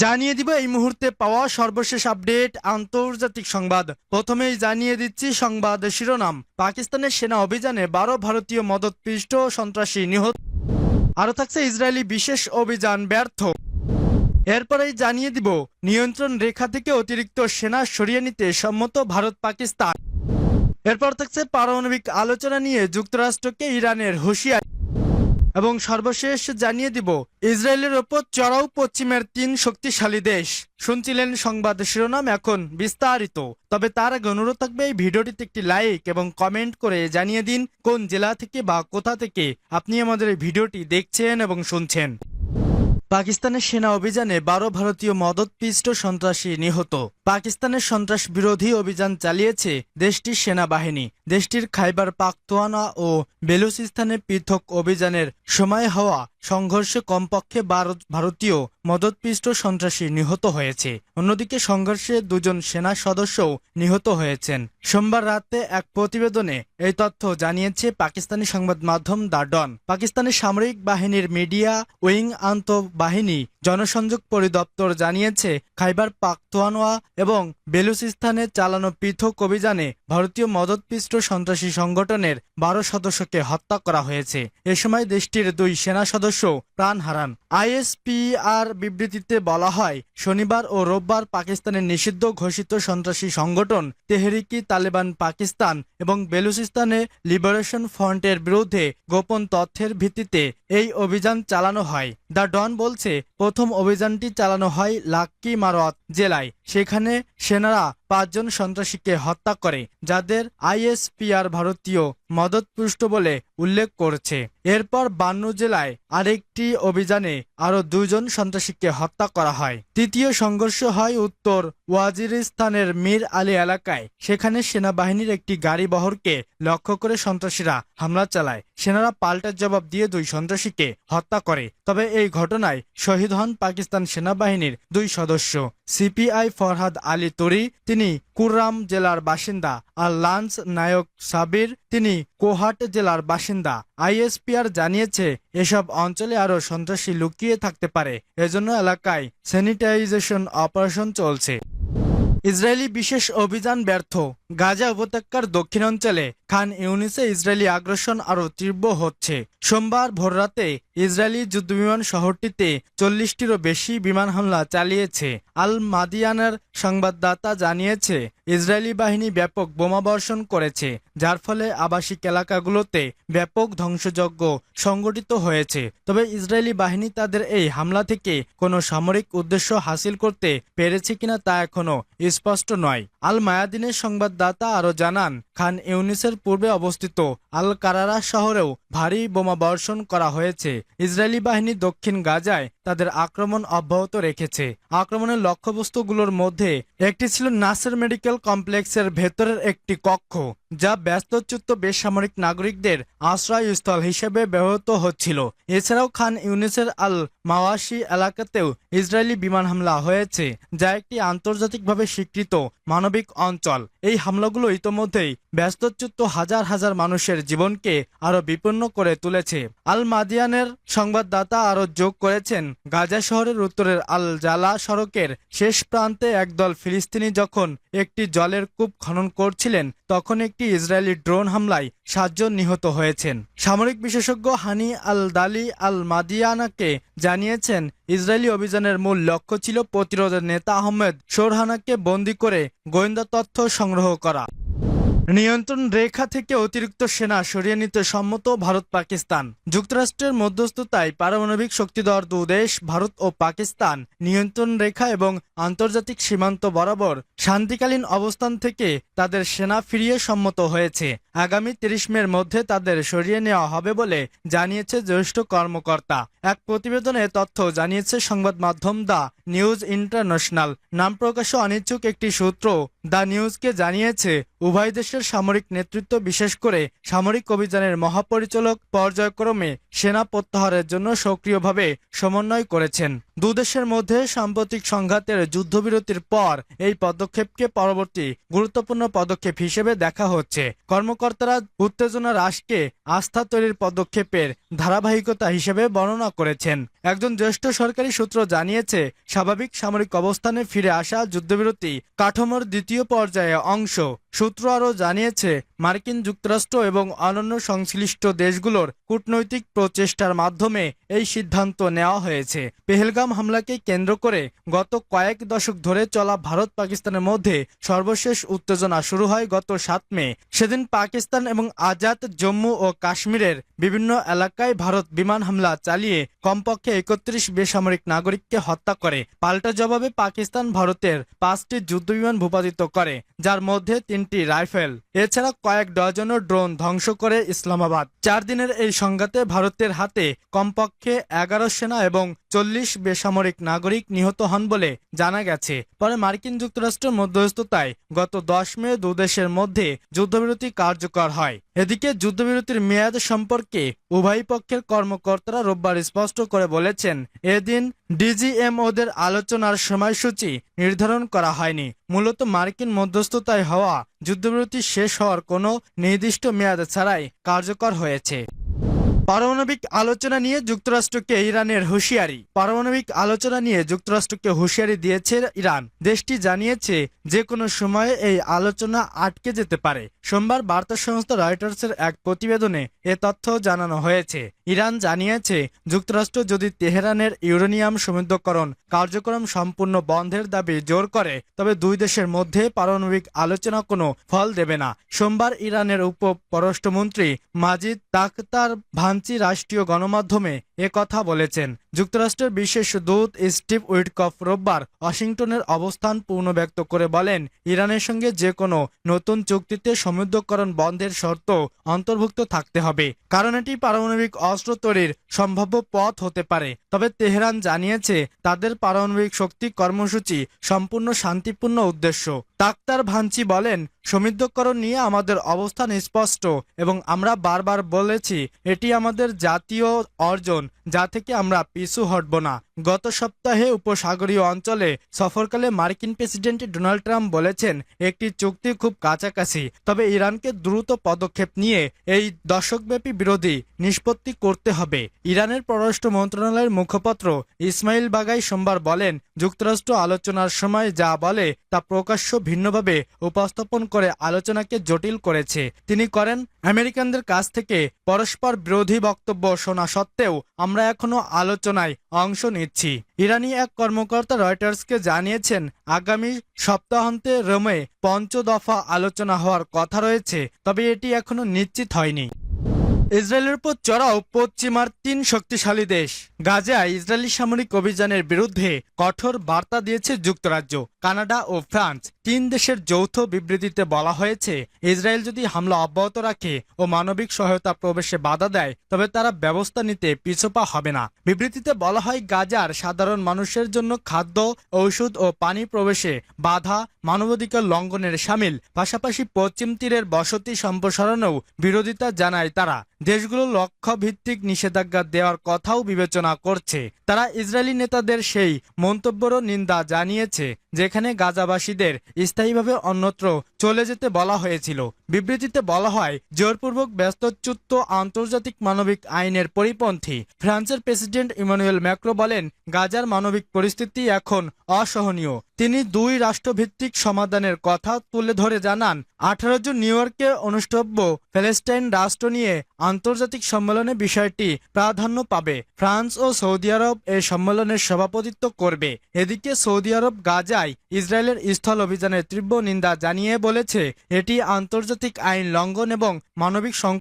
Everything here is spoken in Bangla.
জানিয়ে দিব এই মুহূর্তে পাওয়া সর্বশেষ আপডেট আন্তর্জাতিক সংবাদ। প্রথমেই জানিয়ে দিচ্ছি সংবাদ শিরোনাম। পাকিস্তানের সেনা অভিযানে 12 ভারতীয় মদতপৃষ্ট সন্ত্রাসী নিহত। আরও থাকছে ইসরায়েলি বিশেষ অভিযান ব্যর্থ। এরপরেই জানিয়ে দিব নিয়ন্ত্রণ রেখা থেকে অতিরিক্ত সেনা সরিয়ে নিতে সম্মত ভারত পাকিস্তান। এরপর থাকছে পারমাণবিক আলোচনা নিয়ে যুক্তরাষ্ট্রকে ইরানের হুঁশিয়ারি। এবং সর্বশেষ জানিয়ে দিব ইসরায়েলের ওপর চড়াও পশ্চিমের 3 শক্তিশালী দেশ। শুনছিলেন সংবাদ শিরোনাম, এখন বিস্তারিত। তবে তার আগে অনুরোধ থাকবে এই ভিডিওটিতে একটি লাইক এবং কমেন্ট করে জানিয়ে দিন কোন জেলা থেকে বা কোথা থেকে আপনি আমাদের এই ভিডিওটি দেখছেন এবং শুনছেন। পাকিস্তানের সেনা অভিযানে 12 ভারতীয় মদতপৃষ্ট সন্ত্রাসী নিহত। পাকিস্তানের সন্ত্রাস বিরোধী অভিযান চালিয়েছে দেশটির সেনাবাহিনী। দেশটির খাইবার পাখতুনখোয়া ও বেলুচিস্তানে পৃথক অভিযানের সময় হওয়া সংঘর্ষে কমপক্ষে 12 ভারতীয় মদতপৃষ্ট সন্ত্রাসী নিহত হয়েছে। অন্যদিকে সংঘর্ষে 2 জন সেনা সদস্যও নিহত হয়েছেন। সোমবার রাতে এক প্রতিবেদনে এই তথ্য জানিয়েছে পাকিস্তানি সংবাদ মাধ্যম দ্য ডন। পাকিস্তানের সামরিক বাহিনীর মিডিয়া উইং আন্তঃবাহিনী জনসংযোগ পরিদপ্তর জানিয়েছে খাইবার পাখতুনখোয়া এবং বেলুচিস্তানে চালানো পৃথক অভিযানে ভারতীয় মদতপৃষ্ট সন্ত্রাসী সংগঠনের 12 সদস্যকে হত্যা করা হয়েছে। এ সময় দেশটির 2 সেনা সদস্য প্রাণ হারান। আইএসপিআর বিবৃতিতে বলা হয়, শনিবার ও রোববার পাকিস্তানের নিষিদ্ধ ঘোষিত সন্ত্রাসী সংগঠন তেহরিকি তালেবান পাকিস্তান এবং বেলুচিস্তানে লিবারেশন ফ্রন্টের বিরুদ্ধে গোপন তথ্যের ভিত্তিতে এই অভিযান চালানো হয়। দ্য ডন বলছে, প্রথম অভিযানটি চালানো হয় লাক্কি মারওয়াত জেলায়। সেখানে সেনারা 5 জন সন্ত্রাসীকে হত্যা করে, যাদের আইএসপিআর ভারতীয় মদতপুষ্ট বলে উল্লেখ করেছে। এরপর বান্নু জেলায় আরেকটি অভিযানে আরও 2 জন সন্ত্রাসীকে হত্যা করা হয়। তৃতীয় সংঘর্ষ হয় উত্তর ওয়াজিরিস্তানের মীর আলী এলাকায়। সেখানে সেনাবাহিনীর একটি গাড়ি বহরকে লক্ষ্য করে সন্ত্রাসীরা হামলা চালায়। সেনারা পাল্টা জবাব দিয়ে 2 সন্ত্রাসীকে হত্যা করে। তবে এই ঘটনায় শহীদ হন পাকিস্তান সেনাবাহিনীর 2 সদস্য। সিপিআই ফরহাদ আলী তুরি, তিনি কুররাম জেলার বাসিন্দা, আর লান্স নায়ক সাবির, তিনি কোহাট জেলার বাসিন্দা। আইএসপিআর জানিয়েছে এসব অঞ্চলে আরও সন্ত্রাসী লুকিয়ে থাকতে পারে, এজন্য এলাকায় স্যানিটাইজেশন অপারেশন চলছে। ইসরায়েলি বিশেষ অভিযান ব্যর্থ। গাজা উপত্যকার দক্ষিণাঞ্চলে খান ইউনিসে ইসরায়েলি আগ্রাসন আরও তীব্র হচ্ছে। সোমবার ভোররাতে ইসরায়েলি যুদ্ধবিমান শহরটিতে 40টিরও বেশি বিমান হামলা চালিয়েছে। আল মাদিয়ানের সংবাদদাতা জানিয়েছে, ইসরায়েলি বাহিনী ব্যাপক বোমাবর্ষণ করেছে, যার ফলে আবাসিক এলাকাগুলোতে ব্যাপক ধ্বংসযজ্ঞ সংঘটিত হয়েছে। তবে ইসরায়েলি বাহিনী তাদের এই হামলা থেকে কোনো সামরিক উদ্দেশ্য হাসিল করতে পেরেছে কিনা তা এখনো স্পষ্ট নয়। আল মায়াদিনের সংবাদদাতা আরও জানান, খান ইউনিসের পূর্বে অবস্থিত আল কারারা শহরেও ভারী বোমা বর্ষণ করা হয়েছে। ইসরায়েলি বাহিনী দক্ষিণ গাজায় তাদের আক্রমণ অব্যাহত রেখেছে। আক্রমণের লক্ষ্যবস্তুগুলোর মধ্যে একটি ছিল নাসের মেডিকেল কমপ্লেক্সের ভেতরের একটি কক্ষ, যা ব্যস্তচ্যুত বেসামরিক নাগরিকদের আশ্রয়স্থল হিসেবে ব্যবহৃত হচ্ছিল। এছাড়াও খান ইউনিসের আল মাওয়াশি এলাকাতেও ইসরায়েলি বিমান হামলা হয়েছে, যা একটি আন্তর্জাতিকভাবে স্বীকৃত মানবিক অঞ্চল। এই হামলাগুলো ইতোমধ্যেই ব্যস্তচ্যুত হাজার হাজার মানুষের জীবনকে আরো বিপন্ন করে তুলেছে। আল মাদিয়ানের সংবাদদাতা আরো যোগ করেছেন, গাজা শহরের উত্তরের আল জালা সড়কের শেষ প্রান্তে একদল ফিলিস্তিনি যখন একটি জলের কূপ খনন করছিলেন, তখন একটি ইসরায়েলি ড্রোন হামলায় 7 জন নিহত হয়েছেন। সামরিক বিশেষজ্ঞ হানি আল দালি আল মাদিয়ানাকে জানিয়েছেন, ইসরায়েলি অভিযানের মূল লক্ষ্য ছিল প্রতিরোধের নেতা আহমেদ শোরহানাকে বন্দী করে গোয়েন্দা তথ্য সংগ্রহ করা। নিয়ন্ত্রণ রেখা থেকে অতিরিক্ত সেনা সরিয়ে নিতে সম্মত ভারত পাকিস্তান। যুক্তরাষ্ট্রের মধ্যস্থতায় পারমাণবিক শক্তিধর 2 দেশ ভারত ও পাকিস্তান নিয়ন্ত্রণ রেখা এবং আন্তর্জাতিক সীমান্ত বরাবর শান্তিকালীন অবস্থান থেকে তাদের সেনা ফিরিয়ে সম্মত হয়েছে। আগামী 30 মের মধ্যে তাদের সরিয়ে নেওয়া হবে বলে জানিয়েছে জ্যেষ্ঠ কর্মকর্তা। এক প্রতিবেদনে তথ্য জানিয়েছে সংবাদ মাধ্যম দ্য নিউজ ইন্টারন্যাশনাল। নাম প্রকাশে অনিচ্ছুক একটি সূত্র দ্য নিউজকে জানিয়েছে, উভয় দেশের সামরিক নেতৃত্ব, বিশেষ করে সামরিক অভিযানের মহাপরিচালক, পর্যায়ক্রমে সেনা প্রত্যাহারের জন্য সক্রিয়ভাবে সমন্বয় করেছেন। 2 দেশের মধ্যে সাম্প্রতিক সংঘাতের যুদ্ধবিরতির পর এই পদক্ষেপকে পরবর্তী গুরুত্বপূর্ণ পদক্ষেপ হিসেবে দেখা হচ্ছে। কর্মকর্তারা উত্তেজনা হ্রাসকে আস্থা তৈরির পদক্ষেপের ধারাবাহিকতা হিসেবে বর্ণনা করেছেন। একজন জ্যেষ্ঠ সরকারি সূত্র জানিয়েছে, স্বাভাবিক সামরিক অবস্থানে ফিরে আসা যুদ্ধবিরতি কাঠামোর দ্বিতীয় পর্যায়ে অংশ। সূত্র আরও জানিয়েছে, মার্কিন যুক্তরাষ্ট্র এবং অন্যান্য সংশ্লিষ্ট দেশগুলোর কূটনৈতিক প্রচেষ্টার মাধ্যমে এই সিদ্ধান্ত নেওয়া হয়েছে। পেহেলগাম হামলাকে কেন্দ্র করে গত কয়েক দশক ধরে চলা ভারত পাকিস্তানের মধ্যে সর্বশেষ উত্তেজনা শুরু হয় গত 7 মে। সেদিন পাকিস্তান এবং আজাদ জম্মু ও কাশ্মীরের বিভিন্ন এলাকায় ভারত বিমান হামলা চালিয়ে কমপক্ষে 31 বেসামরিক নাগরিককে হত্যা করে। পাল্টা জবাবে পাকিস্তান ভারতের 5টি যুদ্ধবিমান ভূপাতিত করে, যার মধ্যে 3টি রাইফেল। এছাড়া কয়েক ডজনও ড্রোন ধ্বংস করে ইসলামাবাদ। 4 দিনের এই সংঘাতে ভারতের হাতে কমপক্ষে 11 সেনা এবং 40 বেসামরিক নাগরিক নিহত হন বলে জানা গেছে। পরে মার্কিন যুক্তরাষ্ট্রের মধ্যস্থতায় গত 10 মে দুদেশের মধ্যে যুদ্ধবিরতি কার্যকর হয়। এদিকে যুদ্ধবিরতির মেয়াদ সম্পর্কে উভয় পক্ষের কর্মকর্তারা রোববার স্পষ্ট করে বলেছেন, এদিন ডিজিএমওদের আলোচনার সময়সূচি নির্ধারণ করা হয়নি। মূলত মার্কিন মধ্যস্থতায় হওয়া যুদ্ধবিরতি শেষ হওয়ার কোনো নির্দিষ্ট মেয়াদ ছাড়াই কার্যকর হয়েছে। পারমাণবিক আলোচনা নিয়ে যুক্তরাষ্ট্রকে ইরানের হুঁশিয়ারি। পারমাণবিক আলোচনা নিয়ে যুক্তরাষ্ট্রকে হুঁশিয়ারি দিয়েছে ইরান। দেশটি জানিয়েছে, যে কোনো সময়ে এই আলোচনা আটকে যেতে পারে। সোমবার বার্তা সংস্থা রয়টার্সের এক প্রতিবেদনে এ তথ্য জানানো হয়েছে। ইরান জানিয়েছে, যুক্তরাষ্ট্র যদি তেহরানের ইউরেনিয়াম সমৃদ্ধকরণ কার্যক্রম সম্পূর্ণ বন্ধের দাবি জোর করে, তবে দুই দেশের মধ্যে পারমাণবিক আলোচনা কোনো ফল দেবে না। সোমবার ইরানের উপ পররাষ্ট্রমন্ত্রী মাজিদ তাখতার ভাঞ্চি রাষ্ট্রীয় গণমাধ্যমে কথা বলেছেন। যুক্তরাষ্ট্রের বিশেষ দূত স্টিভ উইটকফ রোববার ওয়াশিংটনের অবস্থান পুনর্ব্যক্ত করে বলেন, ইরানের সঙ্গে যে কোনো নতুন চুক্তিতে সমৃদ্ধকরণ বন্ধের শর্ত অন্তর্ভুক্ত থাকতে হবে, কারণ এটি পারমাণবিক অস্ত্র তৈরির সম্ভাব্য পথ হতে পারে। তবে তেহরান জানিয়েছে, তাদের পারমাণবিক শক্তি কর্মসূচি সম্পূর্ণ শান্তিপূর্ণ উদ্দেশ্য। তাখতার ভাঞ্চি বলেন, সমৃদ্ধকরণ নিয়ে আমাদের অবস্থান স্পষ্ট এবং আমরা বারবার বলেছি, এটি আমাদের জাতীয় অর্জন, যা থেকে আমরা পিছু হটব না। গত সপ্তাহে উপসাগরীয় অঞ্চলে সফরকালে মার্কিন প্রেসিডেন্ট ডোনাল্ড ট্রাম্প বলেছেন, একটি চুক্তি খুব কাছাকাছি, তবে ইরানকে দ্রুত পদক্ষেপ নিয়ে এই দশকব্যাপী বিরোধী নিষ্পত্তি করতে হবে। ইরানের পররাষ্ট্র মন্ত্রণালয়ের মুখপাত্র ইসমাইল বাগাই সোমবার বলেন, যুক্তরাষ্ট্র আলোচনার সময় যা বলে তা প্রকাশ্য ভিন্নভাবে উপস্থাপন করে আলোচনাকে জটিল করেছে। তিনি করেন, আমেরিকানদের কাছ থেকে পরস্পর বিরোধী বক্তব্য শোনা সত্ত্বেও আমরা এখনো আলোচনায় অংশ নিচ্ছি। ইরানি এক কর্মকর্তা রয়টার্সকে জানিয়েছেন, আগামী সপ্তাহান্তে রোমে 5 দফা আলোচনা হওয়ার কথা রয়েছে, তবে এটি এখনো নিশ্চিত হয়নি। ইসরায়েলের উপর চড়াও পশ্চিমার 3 শক্তিশালী দেশ। গাজায় ইসরায়েলি সামরিক অভিযানের বিরুদ্ধে কঠোর বার্তা দিয়েছে যুক্তরাজ্য, কানাডা ও ফ্রান্স। 3 দেশের যৌথ বিবৃতিতে বলা হয়েছে, ইসরায়েল যদি হামলা অব্যাহত রাখে ও মানবিক সহায়তা প্রবেশে বাধা দেয়, তবে তারা ব্যবস্থা নিতে পিছপা হবে না। বিবৃতিতে বলা হয়, গাজার সাধারণ মানুষের জন্য খাদ্য, ঔষধ ও পানি প্রবেশে বাধা মানবাধিকার লঙ্ঘনের শামিল। পাশাপাশি পশ্চিম তীরের বসতি সম্প্রসারণেও বিরোধিতা জানায় তারা। দেশগুলো লক্ষ্য ভিত্তিক নিষেধাজ্ঞা দেওয়ার কথাও বিবেচনা করছে। তারা ইসরায়েলি নেতাদের সেই মন্তব্যেরও নিন্দা জানিয়েছে, যেখানে গাজাবাসীদের স্থায়ীভাবে অন্যত্র চলে যেতে বলা হয়েছিল। বিবৃতিতে বলা হয়, জোরপূর্বক ব্যস্তচ্যুত আন্তর্জাতিক মানবিক আইনের পরিপন্থী। ফ্রান্সের প্রেসিডেন্ট ইমানুয়েল ম্যাক্রো বলেন, গাজার মানবিক পরিস্থিতি এখন অসহনীয়। তিনি 2 রাষ্ট্রভিত্তিক সমাধানের কথা তুলে ধরে জানান, 18 জুন নিউ ইয়র্কে অনুষ্ঠব্য প্যালেস্টাইন রাষ্ট্র নিয়ে আন্তর্জাতিক সম্মেলনে বিষয়টি প্রাধান্য পাবে। ফ্রান্স ও সৌদি আরব এই সম্মেলনের সভাপতিত্ব করবে। এদিকে সৌদি আরব গাজায় ইসরায়েলের স্থল অভিযানের তীব্র নিন্দা জানিয়ে বলেছে, এটি আন্তর্জাতিক আইন লঙ্ঘন এবং মানবিক